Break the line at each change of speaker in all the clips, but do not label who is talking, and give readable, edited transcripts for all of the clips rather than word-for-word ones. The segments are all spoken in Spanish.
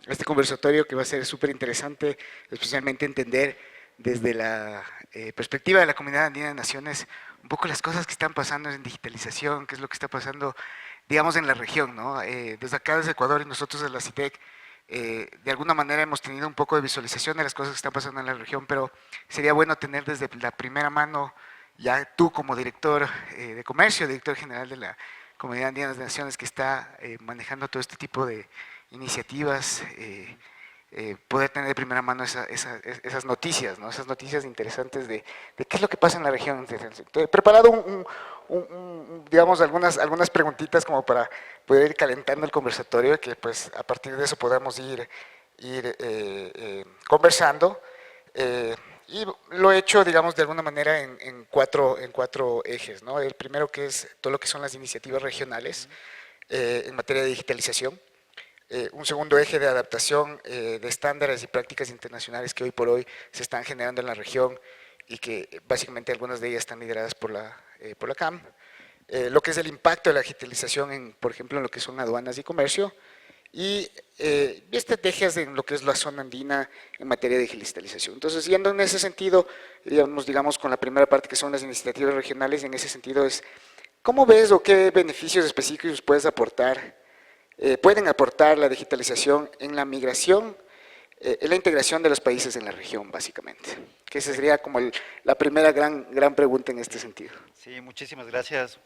este conversatorio que va a ser súper interesante, especialmente entender desde la perspectiva de la Comunidad Andina de Naciones un poco las cosas que están pasando en digitalización, qué es lo que está pasando, digamos, en la región, ¿no? Desde acá, desde Ecuador y nosotros de la CITEC, de alguna manera hemos tenido un poco de visualización de las cosas que están pasando en la región, pero sería bueno tener desde la primera mano, ya tú como director de comercio, director general de la Comunidad Andina de Naciones que está manejando todo este tipo de iniciativas, poder tener de primera mano esas noticias, ¿no? Esas noticias interesantes de qué es lo que pasa en la región. Entonces, he preparado digamos, algunas preguntitas como para poder ir calentando el conversatorio, que pues a partir de eso podamos ir conversando. Y lo he hecho, digamos, de alguna manera en cuatro ejes, ¿no? El primero que es todo lo que son las iniciativas regionales en materia de digitalización. Un segundo eje de adaptación de estándares y prácticas internacionales que hoy por hoy se están generando en la región y que básicamente algunas de ellas están lideradas por la CAM. Lo que es el impacto de la digitalización, por ejemplo, en lo que son aduanas y comercio, y estrategias en lo que es la zona andina en materia de digitalización. Entonces, yendo en ese sentido, digamos con la primera parte que son las iniciativas regionales, en ese sentido es, ¿cómo ves o qué beneficios específicos pueden aportar la digitalización en la migración, en la integración de los países en la región, básicamente? Que esa sería como la primera gran pregunta en este sentido.
Sí, muchísimas gracias,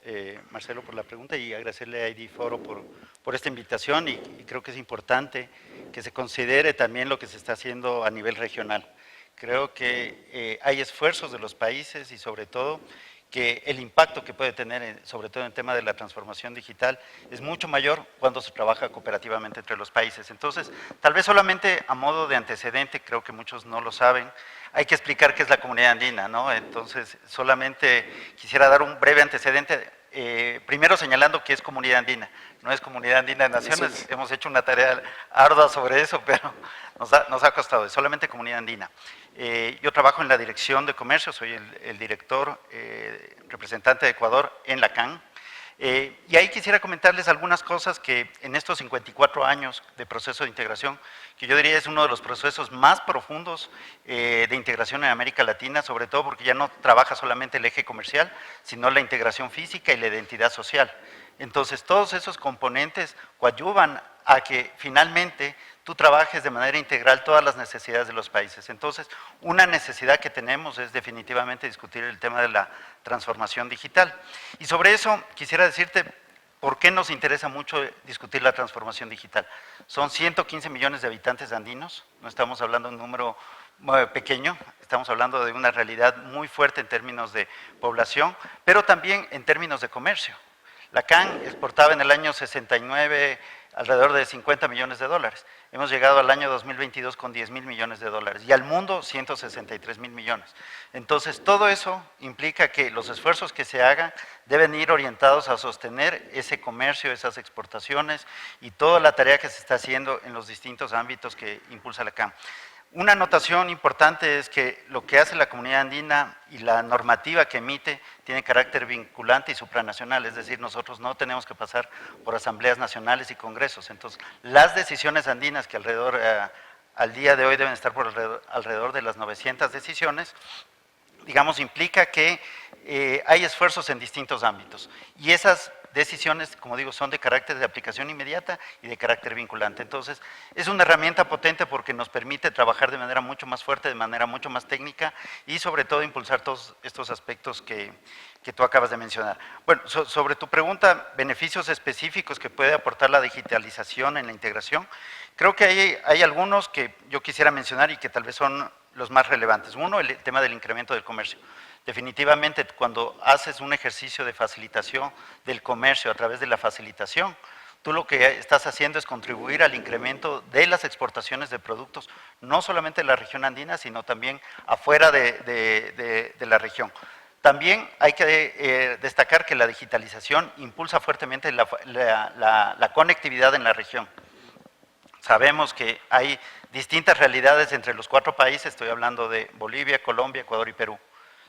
Marcelo, por la pregunta y agradecerle a ID Foro por esta invitación y creo que es importante que se considere también lo que se está haciendo a nivel regional. Creo que hay esfuerzos de los países y sobre todo que el impacto que puede tener, sobre todo en el tema de la transformación digital, es mucho mayor cuando se trabaja cooperativamente entre los países. Entonces, tal vez solamente a modo de antecedente, creo que muchos no lo saben, hay que explicar qué es la comunidad andina, ¿no? Entonces, solamente quisiera dar un breve antecedente, primero señalando que es comunidad andina, no es comunidad andina de naciones, hemos hecho una tarea ardua sobre eso, pero nos ha costado, es solamente comunidad andina. Yo trabajo en la Dirección de Comercio, soy el director representante de Ecuador en la CAN, y ahí quisiera comentarles algunas cosas que en estos 54 años de proceso de integración, que yo diría es uno de los procesos más profundos de integración en América Latina, sobre todo porque ya no trabaja solamente el eje comercial, sino la integración física y la identidad social. Entonces, todos esos componentes coadyuvan a que finalmente tú trabajes de manera integral todas las necesidades de los países. Entonces, una necesidad que tenemos es definitivamente discutir el tema de la transformación digital. Y sobre eso quisiera decirte por qué nos interesa mucho discutir la transformación digital. Son 115 millones de habitantes andinos, no estamos hablando de un número pequeño, estamos hablando de una realidad muy fuerte en términos de población, pero también en términos de comercio. La CAN exportaba en el año 69 alrededor de 50 millones de dólares. Hemos llegado al año 2022 con 10 mil millones de dólares y al mundo 163 mil millones. Entonces, todo eso implica que los esfuerzos que se hagan deben ir orientados a sostener ese comercio, esas exportaciones y toda la tarea que se está haciendo en los distintos ámbitos que impulsa la CAN. Una anotación importante es que lo que hace la comunidad andina y la normativa que emite tiene carácter vinculante y supranacional, es decir, nosotros no tenemos que pasar por asambleas nacionales y congresos. Entonces, las decisiones andinas que al día de hoy deben estar por alrededor de las 900 decisiones, digamos, implica que hay esfuerzos en distintos ámbitos y esas decisiones, como digo, son de carácter de aplicación inmediata y de carácter vinculante. Entonces, es una herramienta potente porque nos permite trabajar de manera mucho más fuerte, de manera mucho más técnica y sobre todo impulsar todos estos aspectos que tú acabas de mencionar. Bueno, sobre tu pregunta, beneficios específicos que puede aportar la digitalización en la integración, creo que hay algunos que yo quisiera mencionar y que tal vez son los más relevantes. Uno, el tema del incremento del comercio. Definitivamente, cuando haces un ejercicio de facilitación del comercio a través de la facilitación, tú lo que estás haciendo es contribuir al incremento de las exportaciones de productos, no solamente de la región andina, sino también afuera de la región. También hay que destacar que la digitalización impulsa fuertemente la conectividad en la región. Sabemos que hay distintas realidades entre los 4 países, estoy hablando de Bolivia, Colombia, Ecuador y Perú.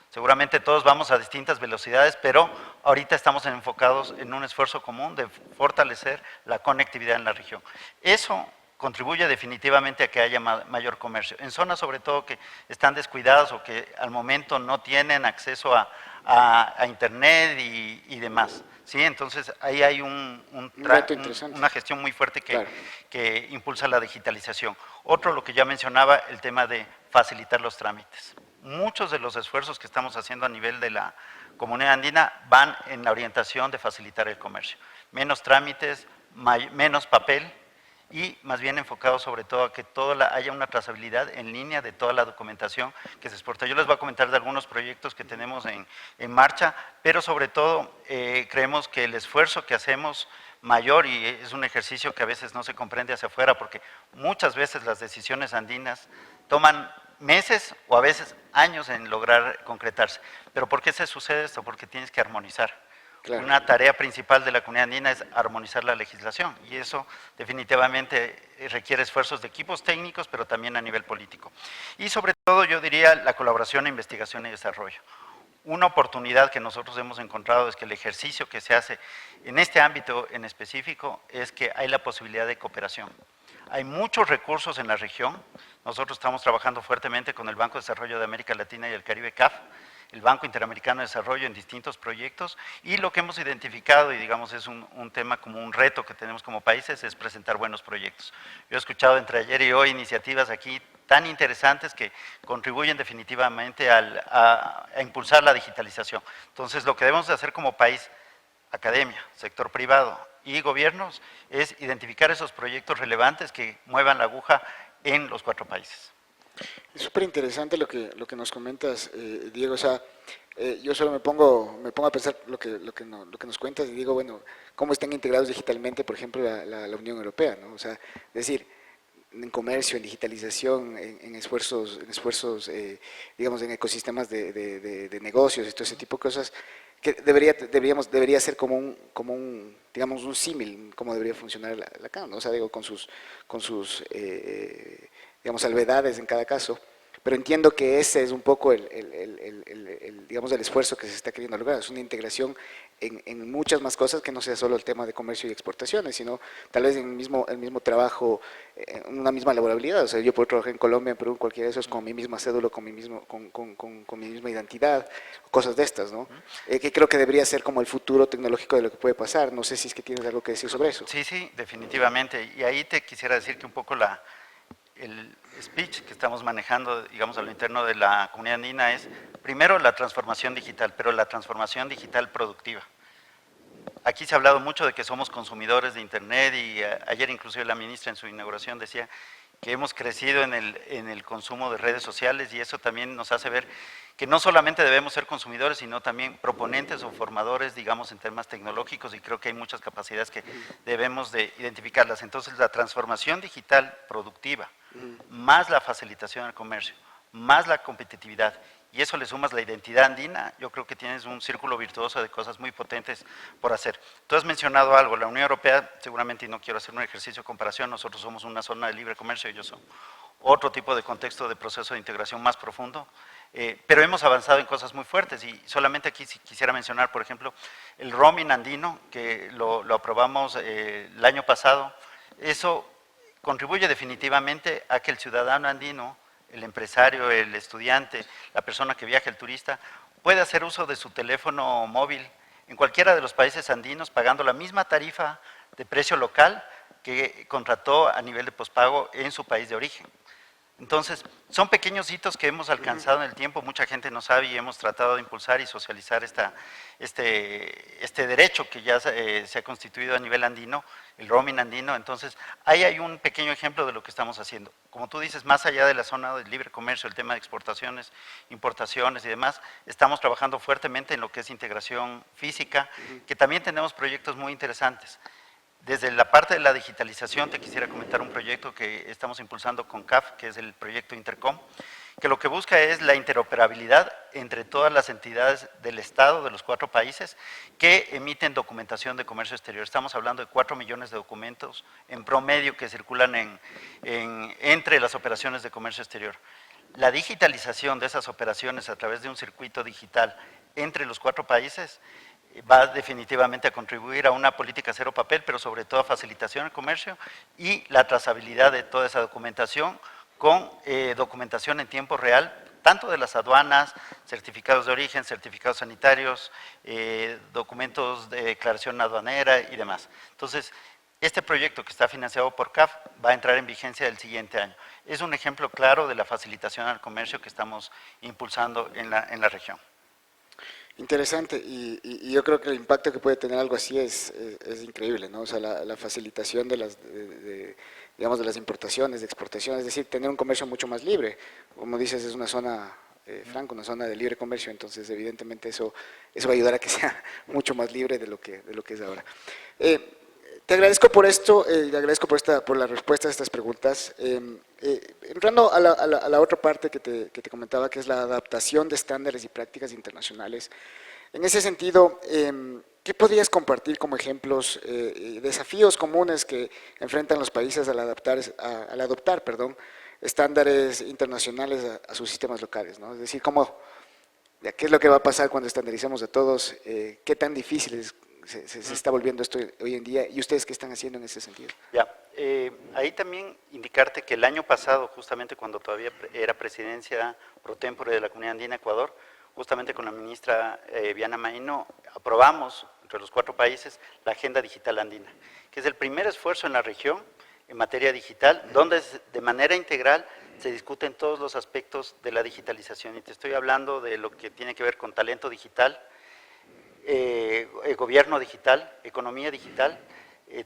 Seguramente todos vamos a distintas velocidades, pero ahorita estamos enfocados en un esfuerzo común de fortalecer la conectividad en la región. Eso contribuye definitivamente a que haya mayor comercio. En zonas sobre todo que están descuidadas o que al momento no tienen acceso a internet y demás. ¿Sí? Entonces ahí hay una gestión muy fuerte que impulsa la digitalización. Otro, lo que ya mencionaba, el tema de facilitar los trámites. Muchos de los esfuerzos que estamos haciendo a nivel de la comunidad andina van en la orientación de facilitar el comercio. Menos trámites, menos papel, y más bien enfocado sobre todo a que haya una trazabilidad en línea de toda la documentación que se exporta. Yo les voy a comentar de algunos proyectos que tenemos en marcha, pero sobre todo creemos que el esfuerzo que hacemos mayor, y es un ejercicio que a veces no se comprende hacia afuera, porque muchas veces las decisiones andinas toman meses o a veces años en lograr concretarse. ¿Pero por qué se sucede esto? Porque tienes que armonizar. Claro. Una tarea principal de la comunidad andina es armonizar la legislación, y eso definitivamente requiere esfuerzos de equipos técnicos, pero también a nivel político. Y sobre todo yo diría la colaboración, investigación y desarrollo. Una oportunidad que nosotros hemos encontrado es que el ejercicio que se hace en este ámbito en específico es que hay la posibilidad de cooperación. Hay muchos recursos en la región. Nosotros estamos trabajando fuertemente con el Banco de Desarrollo de América Latina y el Caribe, CAF, el Banco Interamericano de Desarrollo, en distintos proyectos, y lo que hemos identificado, y digamos es un tema como un reto que tenemos como países, es presentar buenos proyectos. Yo he escuchado entre ayer y hoy iniciativas aquí tan interesantes que contribuyen definitivamente a impulsar la digitalización. Entonces, lo que debemos de hacer como país, academia, sector privado y gobiernos, es identificar esos proyectos relevantes que muevan la aguja en los 4 países.
Es súper interesante lo que nos comentas, Diego. O sea, yo solo me pongo a pensar lo que nos cuentas y digo, bueno, cómo están integrados digitalmente, por ejemplo, la Unión Europea, ¿no? O sea, es decir, en comercio, en digitalización, en esfuerzos digamos, en ecosistemas de negocios y todo ese tipo de cosas, que debería ser como un digamos, un símil, cómo debería funcionar la CAN, ¿no? O sea, digo, con sus digamos, salvedades en cada caso, pero entiendo que ese es un poco digamos, el esfuerzo que se está queriendo lograr, es una integración en muchas más cosas que no sea solo el tema de comercio y exportaciones, sino tal vez en el mismo trabajo, una misma laborabilidad. O sea, yo puedo trabajar en Colombia, en Perú, cualquiera de esos, con mi misma cédula, con mi misma identidad, cosas de estas, ¿no? Que creo que debería ser como el futuro tecnológico de lo que puede pasar. No sé si es que tienes algo que decir sobre eso.
Sí, sí, definitivamente. Y ahí te quisiera decir que un poco el speech que estamos manejando, digamos, a lo interno de la comunidad andina es, primero, la transformación digital, pero la transformación digital productiva. Aquí se ha hablado mucho de que somos consumidores de Internet, y ayer inclusive la ministra en su inauguración decía que hemos crecido en el consumo de redes sociales, y eso también nos hace ver que no solamente debemos ser consumidores, sino también proponentes o formadores, digamos, en temas tecnológicos, y creo que hay muchas capacidades que debemos de identificarlas. Entonces, la transformación digital productiva, más la facilitación del comercio, más la competitividad, y eso le sumas la identidad andina, yo creo que tienes un círculo virtuoso de cosas muy potentes por hacer. Tú has mencionado algo, la Unión Europea, seguramente, y no quiero hacer un ejercicio de comparación, nosotros somos una zona de libre comercio, ellos son otro tipo de contexto de proceso de integración más profundo, pero hemos avanzado en cosas muy fuertes, y solamente aquí quisiera mencionar, por ejemplo, el roaming andino, que lo aprobamos el año pasado. Eso contribuye definitivamente a que el ciudadano andino, el empresario, el estudiante, la persona que viaja, el turista, puede hacer uso de su teléfono móvil en cualquiera de los países andinos, pagando la misma tarifa de precio local que contrató a nivel de pospago en su país de origen. Entonces, son pequeños hitos que hemos alcanzado en el tiempo, mucha gente no sabe, y hemos tratado de impulsar y socializar este derecho que ya se ha constituido a nivel andino, el roaming andino. Entonces, ahí hay un pequeño ejemplo de lo que estamos haciendo. Como tú dices, más allá de la zona de libre comercio, el tema de exportaciones, importaciones y demás, estamos trabajando fuertemente en lo que es integración física, que también tenemos proyectos muy interesantes. Desde la parte de la digitalización te quisiera comentar un proyecto que estamos impulsando con CAF, que es el proyecto Intercom, que lo que busca es la interoperabilidad entre todas las entidades del Estado de los 4 países que emiten documentación de comercio exterior. Estamos hablando de 4 millones de documentos en promedio que circulan entre las operaciones de comercio exterior. La digitalización de esas operaciones a través de un circuito digital entre los 4 países va definitivamente a contribuir a una política cero papel, pero sobre todo a facilitación del comercio y la trazabilidad de toda esa documentación con documentación en tiempo real, tanto de las aduanas, certificados de origen, certificados sanitarios, documentos de declaración aduanera y demás. Entonces, este proyecto que está financiado por CAF va a entrar en vigencia el siguiente año. Es un ejemplo claro de la facilitación al comercio que estamos impulsando en la región.
Interesante, y yo creo que el impacto que puede tener algo así es increíble, ¿no? O sea, la facilitación digamos, de las importaciones, de exportaciones, es decir, tener un comercio mucho más libre. Como dices, es una zona franca, una zona de libre comercio, entonces evidentemente eso va a ayudar a que sea mucho más libre de lo que es ahora. Te agradezco por esto, te agradezco por la respuesta a estas preguntas. Entrando a la otra parte que te comentaba, que es la adaptación de estándares y prácticas internacionales. En ese sentido, ¿qué podrías compartir como ejemplos, desafíos comunes que enfrentan los países al adoptar estándares internacionales a sus sistemas locales, ¿no? Es decir, ¿qué es lo que va a pasar cuando estandaricemos a todos? ¿Qué tan difícil se está volviendo esto hoy en día? ¿Y ustedes qué están haciendo en ese sentido?
Ya, ahí también indicarte que el año pasado, justamente cuando todavía era presidencia pro tempore de la Comunidad Andina Ecuador, justamente con la ministra Viana Maino, aprobamos entre los 4 países la Agenda Digital Andina, que es el primer esfuerzo en la región en materia digital, donde de manera integral se discuten todos los aspectos de la digitalización. Y te estoy hablando de lo que tiene que ver con talento digital, gobierno digital, economía digital,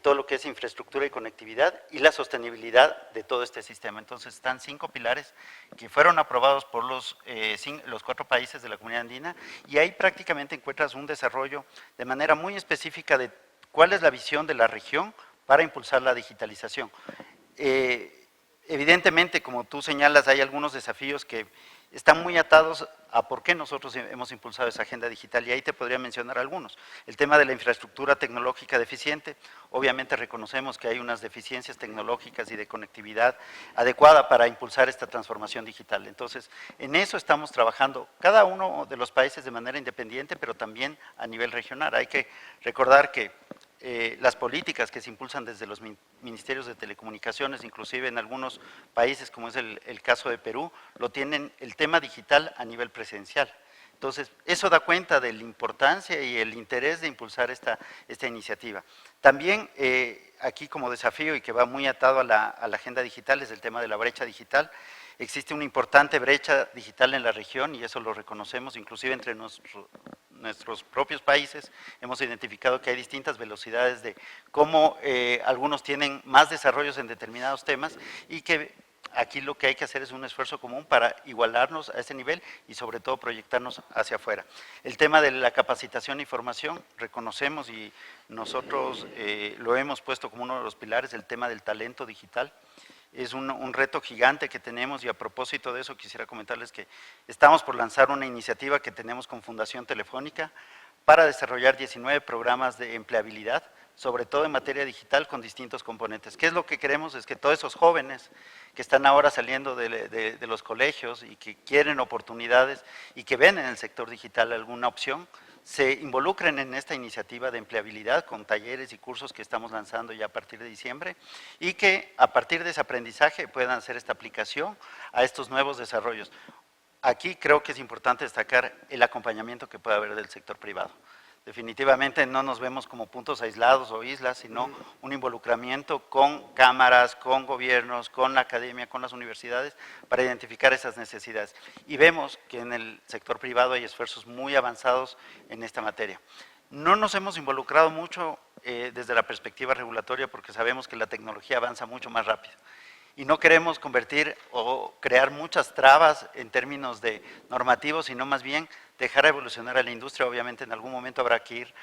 todo lo que es infraestructura y conectividad y la sostenibilidad de todo este sistema. Entonces están 5 pilares que fueron aprobados por los 4 países de la Comunidad Andina, y ahí prácticamente encuentras un desarrollo de manera muy específica de cuál es la visión de la región para impulsar la digitalización. Evidentemente, como tú señalas, hay algunos desafíos que están muy atados a por qué nosotros hemos impulsado esa agenda digital, y ahí te podría mencionar algunos. El tema de la infraestructura tecnológica deficiente, obviamente reconocemos que hay unas deficiencias tecnológicas y de conectividad adecuada para impulsar esta transformación digital. Entonces, en eso estamos trabajando, cada uno de los países de manera independiente, pero también a nivel regional. Hay que recordar que las políticas que se impulsan desde los ministerios de telecomunicaciones, inclusive en algunos países, como es el caso de Perú, lo tienen el tema digital a nivel presidencial. Entonces, eso da cuenta de la importancia y el interés de impulsar esta iniciativa. También aquí como desafío, y que va muy atado a la agenda digital, es el tema de la brecha digital. Existe una importante brecha digital en la región y eso lo reconocemos, inclusive entre nuestros propios países hemos identificado que hay distintas velocidades de cómo algunos tienen más desarrollos en determinados temas, y que aquí lo que hay que hacer es un esfuerzo común para igualarnos a ese nivel y sobre todo proyectarnos hacia afuera. El tema de la capacitación y formación, reconocemos y nosotros lo hemos puesto como uno de los pilares, el tema del talento digital. Es un reto gigante que tenemos, y a propósito de eso quisiera comentarles que estamos por lanzar una iniciativa que tenemos con Fundación Telefónica para desarrollar 19 programas de empleabilidad, sobre todo en materia digital, con distintos componentes. ¿Qué es lo que queremos? Es que todos esos jóvenes que están ahora saliendo de los colegios y que quieren oportunidades y que ven en el sector digital alguna opción, se involucren en esta iniciativa de empleabilidad con talleres y cursos que estamos lanzando ya a partir de diciembre, y que a partir de ese aprendizaje puedan hacer esta aplicación a estos nuevos desarrollos. Aquí creo que es importante destacar el acompañamiento que puede haber del sector privado. Definitivamente no nos vemos como puntos aislados o islas, sino un involucramiento con cámaras, con gobiernos, con la academia, con las universidades, para identificar esas necesidades. Y vemos que en el sector privado hay esfuerzos muy avanzados en esta materia. No nos hemos involucrado mucho desde la perspectiva regulatoria, porque sabemos que la tecnología avanza mucho más rápido. Y no queremos convertir o crear muchas trabas en términos de normativos, sino más bien dejar evolucionar a la industria. Obviamente en algún momento habrá que ir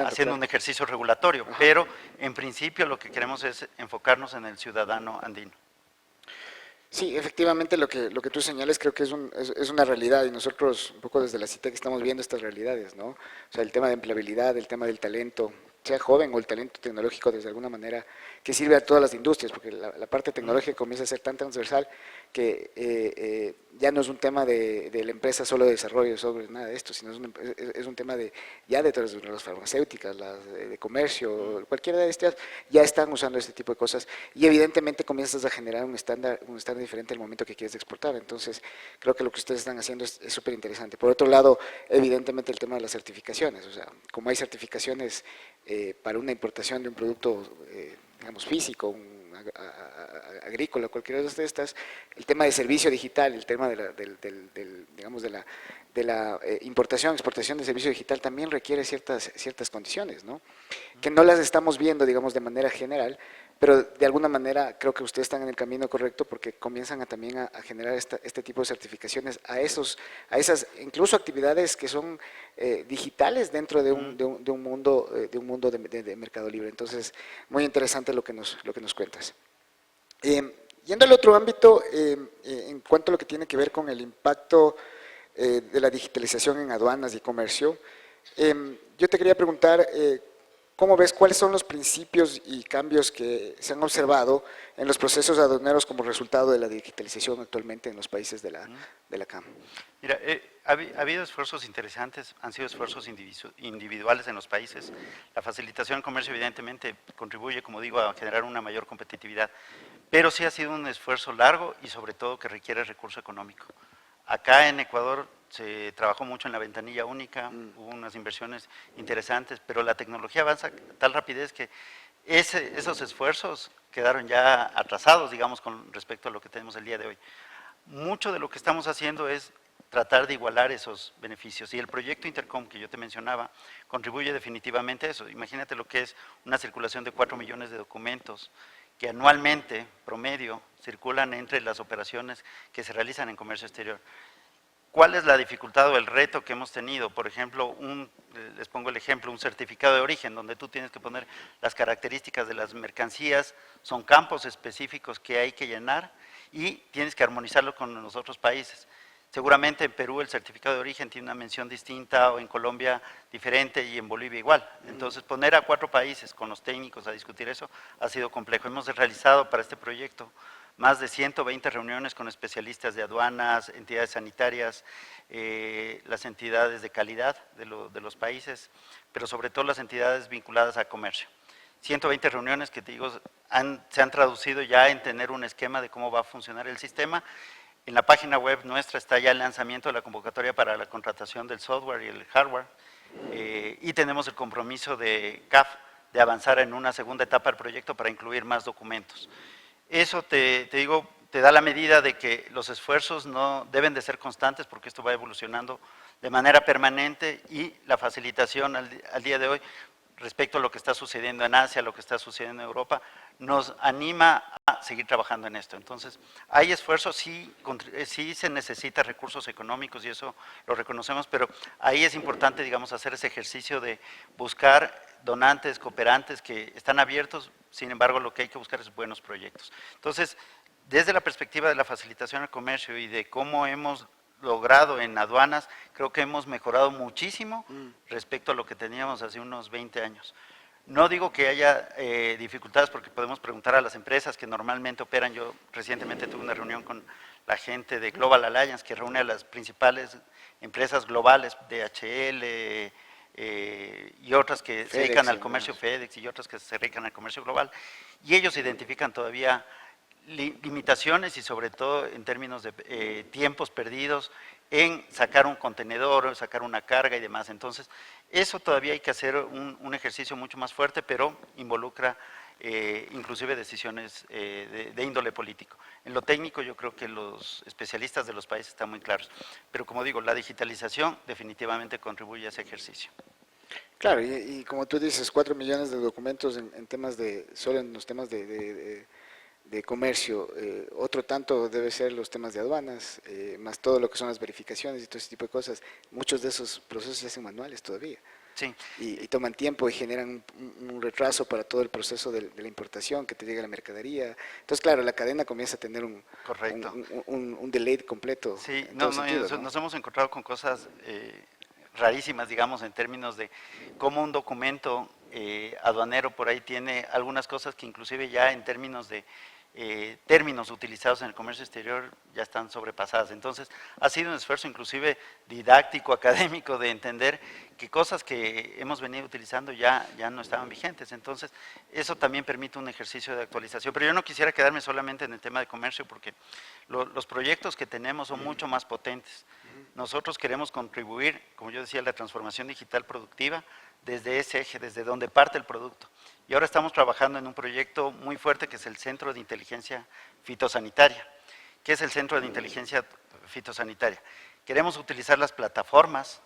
haciendo un ejercicio regulatorio, pero en principio lo que queremos es enfocarnos en el ciudadano andino.
Sí, efectivamente lo que tú señales creo que es una realidad, y nosotros un poco desde la CITEC estamos viendo estas realidades, ¿no? O sea, el tema de empleabilidad, el tema del talento, sea joven o el talento tecnológico desde alguna manera que sirve a todas las industrias, porque la parte tecnológica comienza a ser tan transversal que ya no es un tema de la empresa solo de desarrollo de software, nada de esto, sino es un tema de ya de todas las farmacéuticas, las de comercio, cualquiera de estas ya están usando este tipo de cosas y evidentemente comienzas a generar un estándar diferente al momento que quieres exportar. Entonces, creo que lo que ustedes están haciendo es súper interesante. Por otro lado, evidentemente el tema de las certificaciones, o sea, como hay certificaciones para una importación de un producto, digamos, físico, agrícola, cualquiera de estas, el tema de servicio digital, el tema de digamos, de la importación, exportación de servicio digital también requiere ciertas condiciones, ¿no? Que no las estamos viendo, digamos, de manera general, pero de alguna manera creo que ustedes están en el camino correcto porque comienzan también a generar este tipo de certificaciones a esas incluso actividades que son digitales dentro de un mundo de mercado libre. Entonces, muy interesante lo que nos cuentas. Yendo al otro ámbito, en cuanto a lo que tiene que ver con el impacto de la digitalización en aduanas y comercio, yo te quería preguntar, ¿cómo ves cuáles son los principios y cambios que se han observado en los procesos aduaneros como resultado de la digitalización actualmente en los países de la CAM?
Mira, ha habido esfuerzos interesantes, han sido esfuerzos individuales en los países. La facilitación del comercio evidentemente contribuye, como digo, a generar una mayor competitividad, pero sí ha sido un esfuerzo largo y sobre todo que requiere recurso económico. Acá en Ecuador se trabajó mucho en la ventanilla única, hubo unas inversiones interesantes, pero la tecnología avanza a tal rapidez que esos esfuerzos quedaron ya atrasados, digamos, con respecto a lo que tenemos el día de hoy. Mucho de lo que estamos haciendo es tratar de igualar esos beneficios. Y el proyecto Intercom que yo te mencionaba contribuye definitivamente a eso. Imagínate lo que es una circulación de 4 millones de documentos que anualmente, promedio, circulan entre las operaciones que se realizan en comercio exterior. ¿Cuál es la dificultad o el reto que hemos tenido? Por ejemplo, les pongo el ejemplo, un certificado de origen, donde tú tienes que poner las características de las mercancías, son campos específicos que hay que llenar y tienes que armonizarlo con los otros países. Seguramente en Perú el certificado de origen tiene una mención distinta, o en Colombia diferente, y en Bolivia igual. Entonces, poner a 4 países con los técnicos a discutir eso ha sido complejo. Hemos realizado para este proyecto más de 120 reuniones con especialistas de aduanas, entidades sanitarias, las entidades de calidad de los países, pero sobre todo las entidades vinculadas a comercio. 120 reuniones que te digo se han traducido ya en tener un esquema de cómo va a funcionar el sistema. En la página web nuestra está ya el lanzamiento de la convocatoria para la contratación del software y el hardware, y tenemos el compromiso de CAF de avanzar en una segunda etapa del proyecto para incluir más documentos. Eso te digo, te da la medida de que los esfuerzos no deben de ser constantes porque esto va evolucionando de manera permanente y la facilitación al día de hoy respecto a lo que está sucediendo en Asia, lo que está sucediendo en Europa, nos anima a seguir trabajando en esto. Entonces, hay esfuerzos, sí se necesita recursos económicos y eso lo reconocemos, pero ahí es importante, digamos, hacer ese ejercicio de buscar donantes, cooperantes que están abiertos, sin embargo, lo que hay que buscar es buenos proyectos. Entonces, desde la perspectiva de la facilitación al comercio y de cómo hemos logrado en aduanas, creo que hemos mejorado muchísimo respecto a lo que teníamos hace unos 20 años. No digo que haya dificultades porque podemos preguntar a las empresas que normalmente operan. Yo recientemente tuve una reunión con la gente de Global Alliance que reúne a las principales empresas globales, DHL y otras que se dedican al comercio, FedEx y otras que se dedican al comercio global, y ellos identifican todavía limitaciones y sobre todo en términos de tiempos perdidos en sacar un contenedor, sacar una carga y demás. Entonces, eso todavía hay que hacer un ejercicio mucho más fuerte, pero involucra inclusive decisiones de índole político. En lo técnico yo creo que los especialistas de los países están muy claros, pero como digo, la digitalización definitivamente contribuye a ese ejercicio.
Claro, y como tú dices, 4 millones de documentos en temas solo en los temas de comercio, otro tanto debe ser los temas de aduanas, más todo lo que son las verificaciones y todo ese tipo de cosas. Muchos de esos procesos se hacen manuales todavía.
Sí.
Y toman tiempo y generan un retraso para todo el proceso de la importación, que te llegue la mercadería. Entonces, claro, la cadena comienza a tener un delay completo.
Sí,
en todo sentido, ¿no?
nos hemos encontrado con cosas rarísimas, digamos, en términos de cómo un documento aduanero por ahí tiene algunas cosas que inclusive ya en términos de términos utilizados en el comercio exterior ya están sobrepasadas. Entonces, ha sido un esfuerzo inclusive didáctico, académico, de entender que cosas que hemos venido utilizando ya no estaban vigentes. Entonces, eso también permite un ejercicio de actualización. Pero yo no quisiera quedarme solamente en el tema de comercio, porque los proyectos que tenemos son mucho más potentes. Nosotros queremos contribuir, como yo decía, a la transformación digital productiva desde ese eje, desde donde parte el producto. Y ahora estamos trabajando en un proyecto muy fuerte que es el Centro de Inteligencia Fitosanitaria. ¿Qué es el Centro de Inteligencia Fitosanitaria? Queremos utilizar las plataformas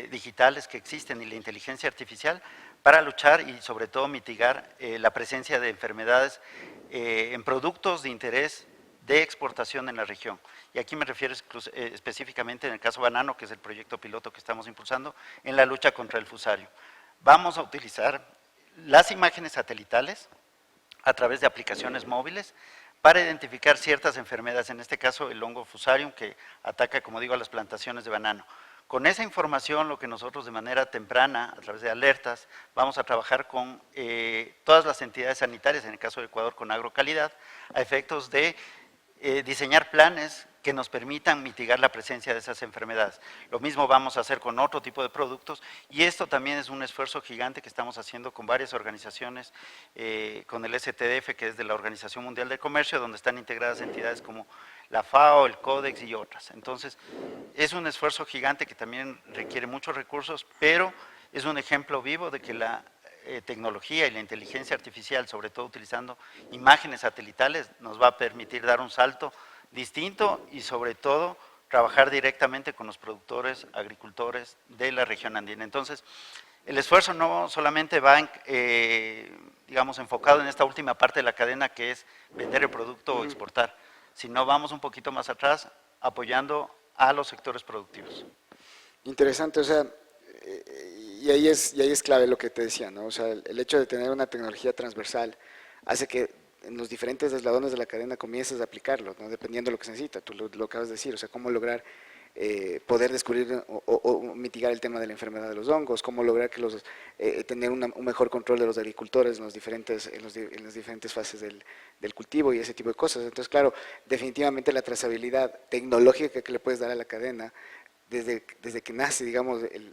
digitales que existen y la inteligencia artificial para luchar y sobre todo mitigar la presencia de enfermedades en productos de interés de exportación en la región. Y aquí me refiero específicamente en el caso banano, que es el proyecto piloto que estamos impulsando, en la lucha contra el fusario. Vamos a utilizar las imágenes satelitales a través de aplicaciones móviles para identificar ciertas enfermedades, en este caso el hongo fusarium, que ataca, como digo, a las plantaciones de banano. Con esa información, lo que nosotros de manera temprana, a través de alertas, vamos a trabajar con todas las entidades sanitarias, en el caso de Ecuador con Agrocalidad, a efectos de diseñar planes que nos permitan mitigar la presencia de esas enfermedades. Lo mismo vamos a hacer con otro tipo de productos, y esto también es un esfuerzo gigante que estamos haciendo con varias organizaciones, con el STDF, que es de la Organización Mundial del Comercio, donde están integradas entidades como la FAO, el Codex y otras. Entonces, es un esfuerzo gigante que también requiere muchos recursos, pero es un ejemplo vivo de que la tecnología y la inteligencia artificial, sobre todo utilizando imágenes satelitales, nos va a permitir dar un salto distinto y sobre todo trabajar directamente con los productores, agricultores de la región andina. Entonces, el esfuerzo no solamente va, digamos, enfocado en esta última parte de la cadena, que es vender el producto o exportar, sino vamos un poquito más atrás, apoyando a los sectores productivos.
Interesante, o sea, y ahí es clave lo que te decía, ¿no? O sea, el hecho de tener una tecnología transversal hace que en los diferentes eslabones de la cadena comiences a aplicarlo, ¿no? Dependiendo de lo que se necesita, tú lo acabas de decir, o sea, cómo lograr poder descubrir o mitigar el tema de la enfermedad de los hongos, cómo lograr que tener un mejor control de los agricultores en las diferentes fases del cultivo y ese tipo de cosas. Entonces, claro, definitivamente la trazabilidad tecnológica que le puedes dar a la cadena desde que nace, digamos, el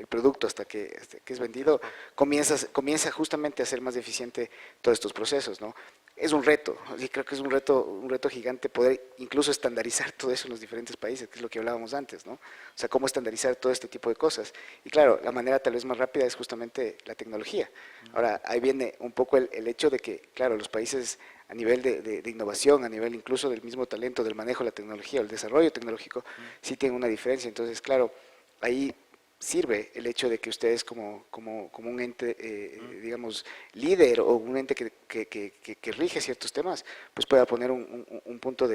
producto hasta que es vendido, comienza justamente a ser más eficiente todos estos procesos, ¿no? Es un reto, y creo que es un reto gigante poder incluso estandarizar todo eso en los diferentes países, que es lo que hablábamos antes, ¿no? O sea, cómo estandarizar todo este tipo de cosas. Y claro, la manera tal vez más rápida es justamente la tecnología. Ahora, ahí viene un poco el hecho de que, claro, los países a nivel de innovación, a nivel incluso del mismo talento, del manejo de la tecnología, el desarrollo tecnológico, sí tienen una diferencia. Entonces, claro, ahí sirve el hecho de que ustedes como un ente, digamos, líder o un ente que rige ciertos temas, pues pueda poner un punto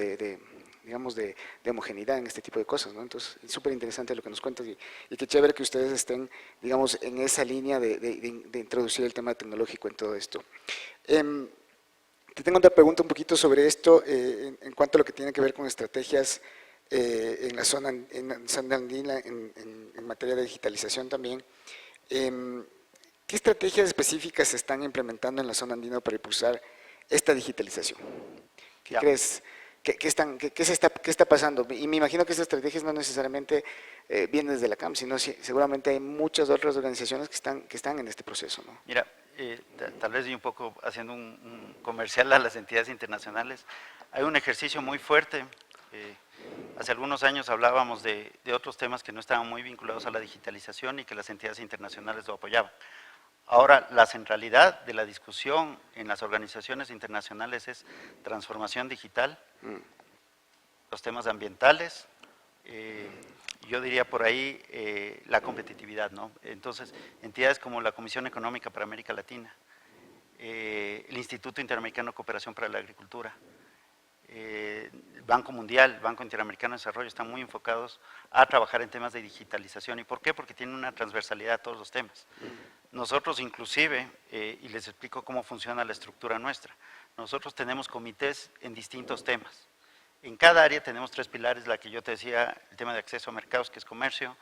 digamos, de homogeneidad en este tipo de cosas, ¿no? Entonces, es súper interesante lo que nos cuentas y qué chévere que ustedes estén, digamos, en esa línea de introducir el tema tecnológico en todo esto. Te tengo otra pregunta un poquito sobre esto, en cuanto a lo que tiene que ver con estrategias en la zona andina, en materia de digitalización también. ¿Qué estrategias específicas se están implementando en la zona andina para impulsar esta digitalización? ¿Qué crees? ¿Qué está pasando? Y me imagino que estas estrategias no necesariamente vienen desde la CAM, sino seguramente hay muchas otras organizaciones que están en este proceso, ¿no?
Mira, tal vez y un poco haciendo un comercial a las entidades internacionales, hay un ejercicio muy fuerte. Hace algunos años hablábamos de otros temas que no estaban muy vinculados a la digitalización y que las entidades internacionales lo apoyaban. Ahora, la centralidad de la discusión en las organizaciones internacionales es transformación digital, los temas ambientales, yo diría por ahí la competitividad, ¿no? Entonces, entidades como la Comisión Económica para América Latina, el Instituto Interamericano de Cooperación para la Agricultura, el Banco Mundial, el Banco Interamericano de Desarrollo están muy enfocados a trabajar en temas de digitalización. ¿Y por qué? Porque tienen una transversalidad a todos los temas. Nosotros inclusive, y les explico cómo funciona la estructura nuestra, nosotros tenemos comités en distintos temas. En cada área tenemos 3 pilares, la que yo te decía, el tema de acceso a mercados, que es comercio,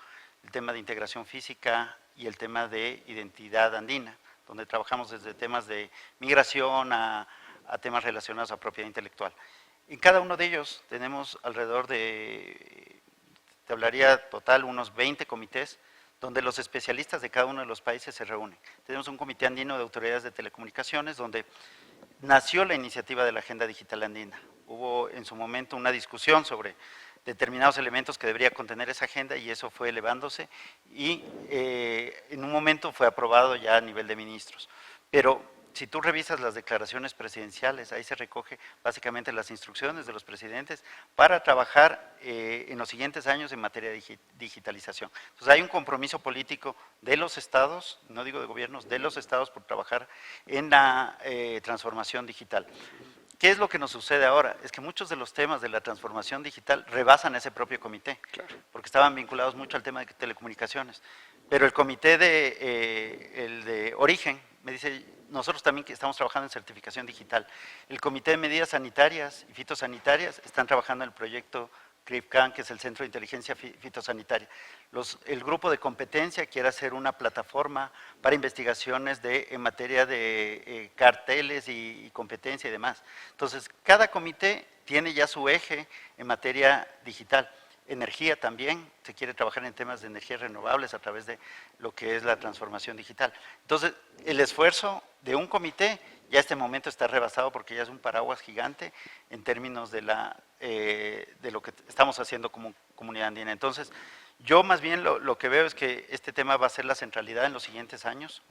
el tema de integración física y el tema de identidad andina, donde trabajamos desde temas de migración a temas relacionados a propiedad intelectual. En cada uno de ellos tenemos alrededor de, te hablaría total, unos 20 comités, donde los especialistas de cada uno de los países se reúnen. Tenemos un comité andino de autoridades de telecomunicaciones, donde nació la iniciativa de la Agenda Digital Andina. Hubo en su momento una discusión sobre determinados elementos que debería contener esa agenda y eso fue elevándose y en un momento fue aprobado ya a nivel de ministros. Pero si tú revisas las declaraciones presidenciales, ahí se recoge básicamente las instrucciones de los presidentes para trabajar en los siguientes años en materia de digitalización. Entonces hay un compromiso político de los estados, no digo de gobiernos, de los estados por trabajar en la transformación digital. ¿Qué es lo que nos sucede ahora? Es que muchos de los temas de la transformación digital rebasan ese propio comité, claro, porque estaban vinculados mucho al tema de telecomunicaciones. Pero el comité el de origen me dice, nosotros también que estamos trabajando en certificación digital. El comité de medidas sanitarias y fitosanitarias están trabajando en el proyecto CRIFCAN, que es el Centro de Inteligencia Fitosanitaria. El grupo de competencia quiere hacer una plataforma para investigaciones en materia de carteles y competencia y demás. Entonces, cada comité tiene ya su eje en materia digital. Energía también, se quiere trabajar en temas de energías renovables a través de lo que es la transformación digital. Entonces, el esfuerzo de un comité ya este momento está rebasado porque ya es un paraguas gigante en términos de lo que estamos haciendo como comunidad andina. Entonces, yo más bien lo que veo es que este tema va a ser la centralidad en los siguientes años.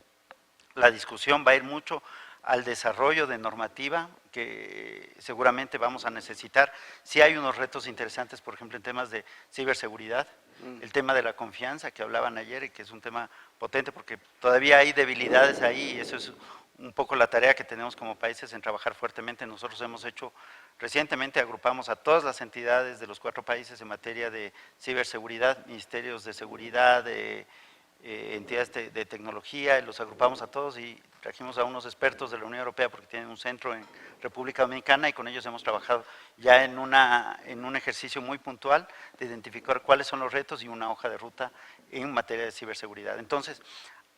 La discusión va a ir mucho al desarrollo de normativa que seguramente vamos a necesitar. Sí hay unos retos interesantes, por ejemplo, en temas de ciberseguridad, el tema de la confianza que hablaban ayer y que es un tema potente porque todavía hay debilidades ahí y eso es un poco la tarea que tenemos como países en trabajar fuertemente. Nosotros hemos hecho, recientemente agrupamos a todas las entidades de los 4 países en materia de ciberseguridad, ministerios de seguridad, entidades de tecnología, y los agrupamos a todos y trajimos a unos expertos de la Unión Europea porque tienen un centro en República Dominicana y con ellos hemos trabajado ya en un ejercicio muy puntual de identificar cuáles son los retos y una hoja de ruta en materia de ciberseguridad. Entonces,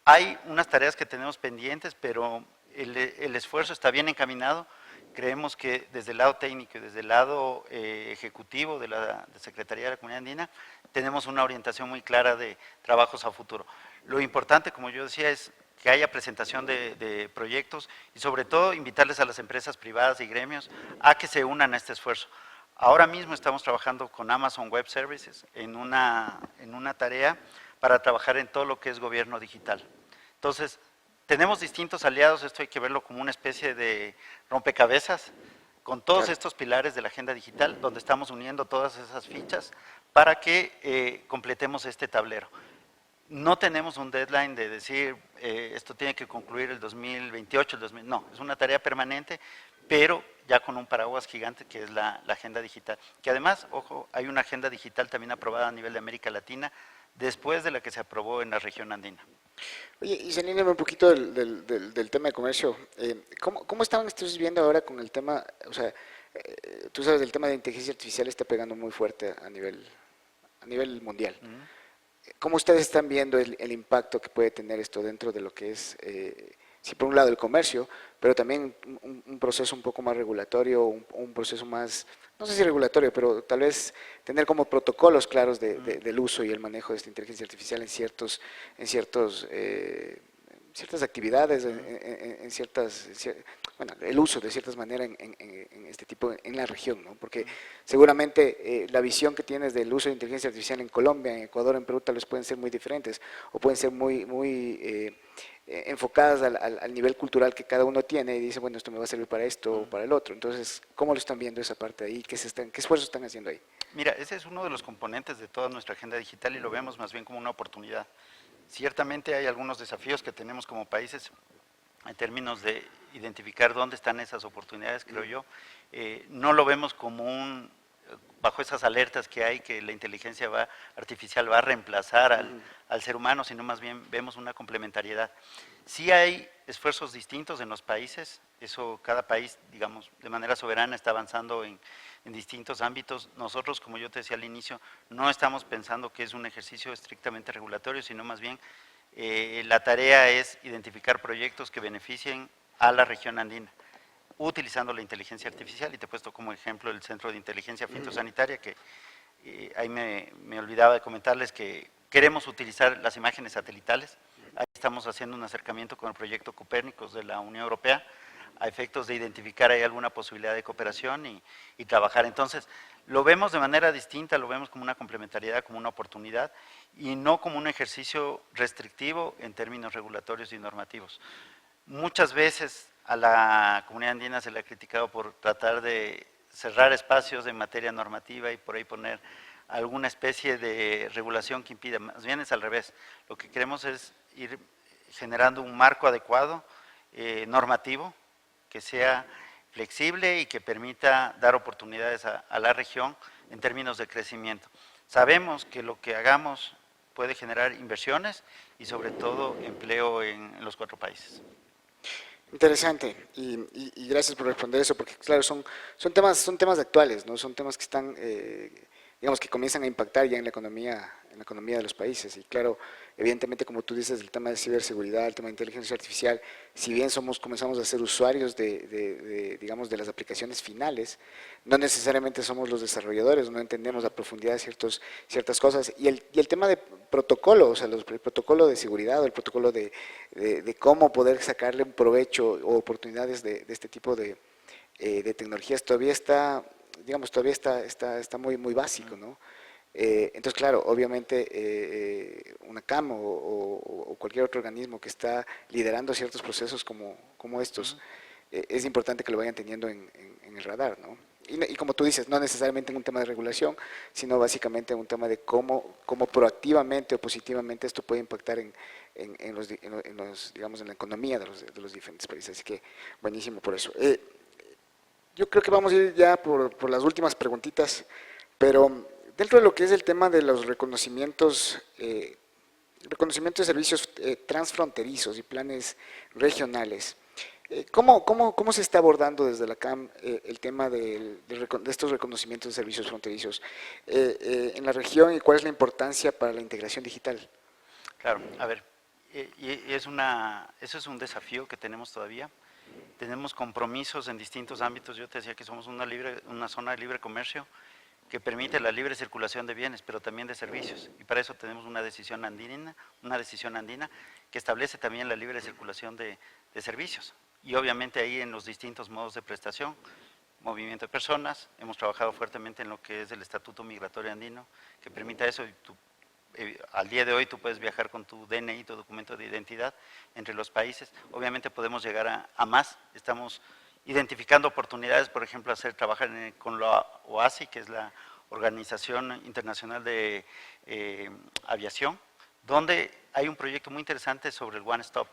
hay unas tareas que tenemos pendientes, pero el esfuerzo está bien encaminado. Creemos que desde el lado técnico y desde el lado ejecutivo de la Secretaría de la Comunidad Andina tenemos una orientación muy clara de trabajos a futuro. Lo importante, como yo decía, es que haya presentación de proyectos y sobre todo invitarles a las empresas privadas y gremios a que se unan a este esfuerzo. Ahora mismo estamos trabajando con Amazon Web Services en una tarea para trabajar en todo lo que es gobierno digital. Entonces, tenemos distintos aliados, esto hay que verlo como una especie de rompecabezas, con todos estos pilares de la agenda digital, donde estamos uniendo todas esas fichas para que completemos este tablero. No tenemos un deadline de decir, esto tiene que concluir el 2028, no, es una tarea permanente, pero ya con un paraguas gigante que es la agenda digital. Que además, ojo, hay una agenda digital también aprobada a nivel de América Latina, después de la que se aprobó en la región andina.
Oye, y saliéndome un poquito del tema de comercio, ¿cómo estaban ustedes viendo ahora con el tema, o sea, tú sabes, el tema de inteligencia artificial está pegando muy fuerte a nivel mundial? ¿Cómo ustedes están viendo el impacto que puede tener esto dentro de lo que es, sí, por un lado el comercio, pero también un proceso un poco más regulatorio, un proceso más, no sé si regulatorio, pero tal vez tener como protocolos claros del uso y el manejo de esta inteligencia artificial en ciertas actividades, bueno, el uso de ciertas maneras en este tipo, en la región, ¿no? Porque seguramente la visión que tienes del uso de inteligencia artificial en Colombia, en Ecuador, en Perú, tal vez pueden ser muy diferentes o pueden ser muy enfocadas al nivel cultural que cada uno tiene y dice, bueno, esto me va a servir para esto o para el otro. Entonces, ¿cómo lo están viendo esa parte ahí? ¿Qué esfuerzos están haciendo ahí?
Mira, ese es uno de los componentes de toda nuestra agenda digital y lo vemos más bien como una oportunidad. Ciertamente hay algunos desafíos que tenemos como países en términos de identificar dónde están esas oportunidades, creo yo. No lo vemos como bajo esas alertas que hay, que la inteligencia artificial va a reemplazar al ser humano, sino más bien vemos una complementariedad. Sí hay esfuerzos distintos en los países, eso cada país, digamos, de manera soberana está avanzando en distintos ámbitos. Nosotros, como yo te decía al inicio, no estamos pensando que es un ejercicio estrictamente regulatorio, sino más bien la tarea es identificar proyectos que beneficien a la región andina, utilizando la inteligencia artificial, y te he puesto como ejemplo el Centro de Inteligencia Fitosanitaria, que ahí me olvidaba de comentarles que queremos utilizar las imágenes satelitales. Ahí estamos haciendo un acercamiento con el proyecto Copérnicos de la Unión Europea, a efectos de identificar ahí alguna posibilidad de cooperación y trabajar. Entonces, lo vemos de manera distinta, lo vemos como una complementariedad, como una oportunidad, y no como un ejercicio restrictivo en términos regulatorios y normativos. Muchas veces a la comunidad andina se le ha criticado por tratar de cerrar espacios en materia normativa y por ahí poner alguna especie de regulación que impida. Más bien es al revés. Lo que queremos es ir generando un marco adecuado, normativo, que sea flexible y que permita dar oportunidades a la región en términos de crecimiento. Sabemos que lo que hagamos puede generar inversiones y sobre todo empleo en los 4 países.
Interesante, y gracias por responder eso, porque claro, son temas actuales, ¿no? Son temas que están, digamos, que comienzan a impactar ya en la economía de los países. Y claro, evidentemente, como tú dices, el tema de ciberseguridad, el tema de inteligencia artificial, si bien comenzamos a ser usuarios digamos, de las aplicaciones finales, no necesariamente somos los desarrolladores, no entendemos a profundidad ciertas cosas. Y el tema de protocolo, o sea, el protocolo de seguridad o el protocolo de cómo poder sacarle un provecho o oportunidades de este tipo de tecnologías todavía está, digamos, está muy básico, ¿no? Entonces, claro, obviamente una CAM o cualquier otro organismo que está liderando ciertos procesos como estos, es importante que lo vayan teniendo en el radar, ¿no? Y como tú dices, no necesariamente en un tema de regulación, sino básicamente en un tema de cómo proactivamente o positivamente esto puede impactar digamos, en la economía de los diferentes países. Así que buenísimo por eso. Yo creo que vamos a ir ya por las últimas preguntitas, pero dentro de lo que es el tema de los reconocimiento de servicios transfronterizos y planes regionales, ¿cómo se está abordando desde la CAM el tema de estos reconocimientos de servicios fronterizos en la región y cuál es la importancia para la integración digital?
Claro, a ver, eso es un desafío que tenemos todavía. Tenemos compromisos en distintos ámbitos. Yo te decía que somos una zona de libre comercio que permite la libre circulación de bienes, pero también de servicios. Y para eso tenemos una decisión andina que establece también la libre circulación de servicios. Y obviamente ahí en los distintos modos de prestación, movimiento de personas, hemos trabajado fuertemente en lo que es el Estatuto Migratorio Andino, que permita eso. Y al día de hoy tú puedes viajar con tu DNI, tu documento de identidad, entre los países. Obviamente podemos llegar a más. Estamos identificando oportunidades, por ejemplo, trabajar con la OASI, que es la Organización Internacional de Aviación, donde hay un proyecto muy interesante sobre el One Stop,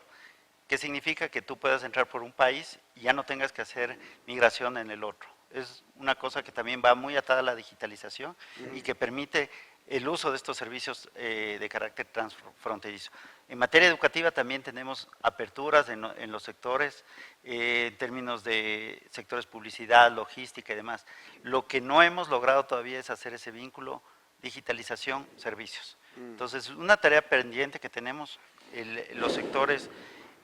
que significa que tú puedas entrar por un país y ya no tengas que hacer migración en el otro. Es una cosa que también va muy atada a la digitalización y que permite el uso de estos servicios de carácter transfronterizo. En materia educativa también tenemos aperturas en los sectores, en términos de sectores publicidad, logística y demás. Lo que no hemos logrado todavía es hacer ese vínculo digitalización, servicios. Entonces, una tarea pendiente que tenemos, los sectores,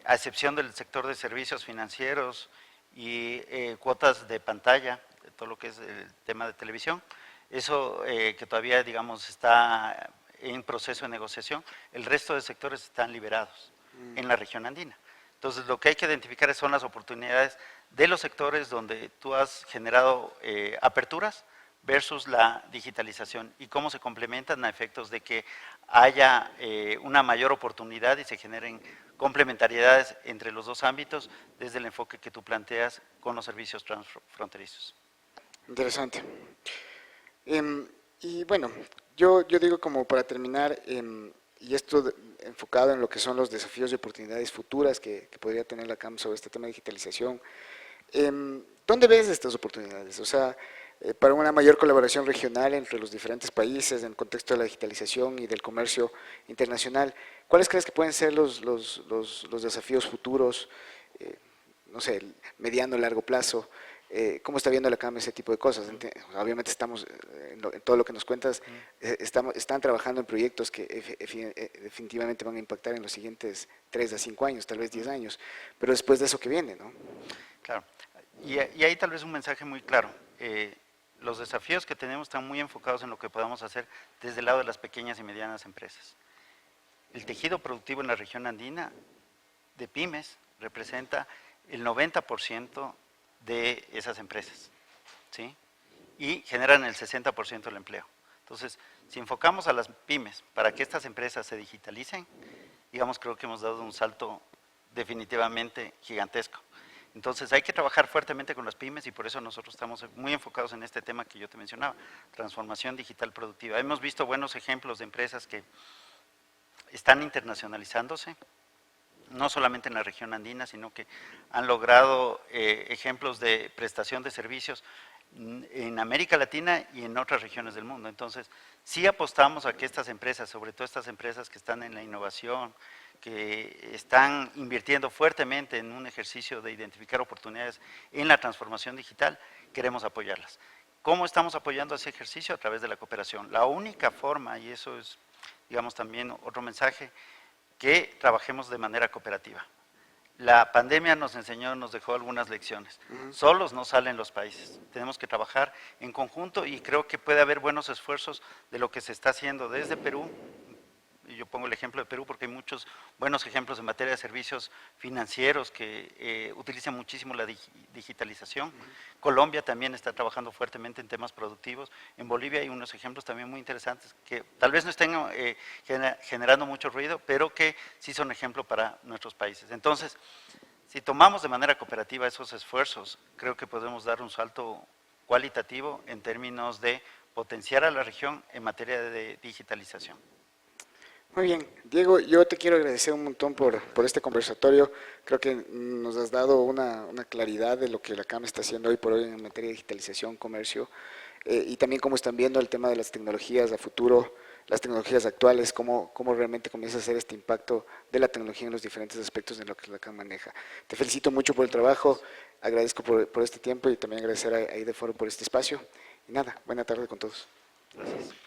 a excepción del sector de servicios financieros y cuotas de pantalla, todo lo que es el tema de televisión, eso que todavía, digamos, está en proceso de negociación, el resto de sectores están liberados en la región andina. Entonces, lo que hay que identificar son las oportunidades de los sectores donde tú has generado aperturas versus la digitalización y cómo se complementan a efectos de que haya una mayor oportunidad y se generen complementariedades entre los dos ámbitos desde el enfoque que tú planteas con los servicios transfronterizos.
Interesante. Y bueno, yo digo como para terminar, y esto enfocado en lo que son los desafíos y oportunidades futuras que podría tener la CAM sobre este tema de digitalización, ¿dónde ves estas oportunidades? O sea, para una mayor colaboración regional entre los diferentes países en el contexto de la digitalización y del comercio internacional. ¿Cuáles crees que pueden ser los desafíos futuros, no sé, mediano, largo plazo? ¿Cómo está viendo la CAM ese tipo de cosas? Obviamente estamos, en todo lo que nos cuentas, están trabajando en proyectos que definitivamente van a impactar en los siguientes 3 a 5 años, tal vez 10 años, pero después de eso que viene, ¿no?
Claro. Y ahí tal vez un mensaje muy claro. Los desafíos que tenemos están muy enfocados en lo que podamos hacer desde el lado de las pequeñas y medianas empresas. El tejido productivo en la región andina de pymes representa el 90% de esas empresas, ¿sí? Y generan el 60% del empleo. Entonces, si enfocamos a las pymes para que estas empresas se digitalicen, digamos, creo que hemos dado un salto definitivamente gigantesco. Entonces, hay que trabajar fuertemente con las pymes y por eso nosotros estamos muy enfocados en este tema que yo te mencionaba, transformación digital productiva. Hemos visto buenos ejemplos de empresas que están internacionalizándose, no solamente en la región andina, sino que han logrado ejemplos de prestación de servicios en América Latina y en otras regiones del mundo. Entonces, sí apostamos a que estas empresas, sobre todo estas empresas que están en la innovación, que están invirtiendo fuertemente en un ejercicio de identificar oportunidades en la transformación digital, queremos apoyarlas. ¿Cómo estamos apoyando ese ejercicio? A través de la cooperación. La única forma, y eso es, digamos, también otro mensaje, que trabajemos de manera cooperativa. La pandemia nos enseñó, nos dejó algunas lecciones. Solos no salen los países, tenemos que trabajar en conjunto y creo que puede haber buenos esfuerzos de lo que se está haciendo desde Perú. Y yo pongo el ejemplo de Perú porque hay muchos buenos ejemplos en materia de servicios financieros que utilizan muchísimo la digitalización. Colombia también está trabajando fuertemente en temas productivos. En Bolivia hay unos ejemplos también muy interesantes que tal vez no estén generando mucho ruido, pero que sí son ejemplo para nuestros países. Entonces, si tomamos de manera cooperativa esos esfuerzos, creo que podemos dar un salto cualitativo en términos de potenciar a la región en materia de digitalización.
Muy bien, Diego, yo te quiero agradecer un montón por este conversatorio. Creo que nos has dado una claridad de lo que la CAM está haciendo hoy por hoy en materia de digitalización, comercio, y también cómo están viendo el tema de las tecnologías a futuro, las tecnologías actuales, cómo realmente comienza a hacer este impacto de la tecnología en los diferentes aspectos de lo que la CAM maneja. Te felicito mucho por el trabajo, agradezco por este tiempo y también agradecer a IDEFORUM por este espacio. Y nada, buena tarde con todos.
Gracias.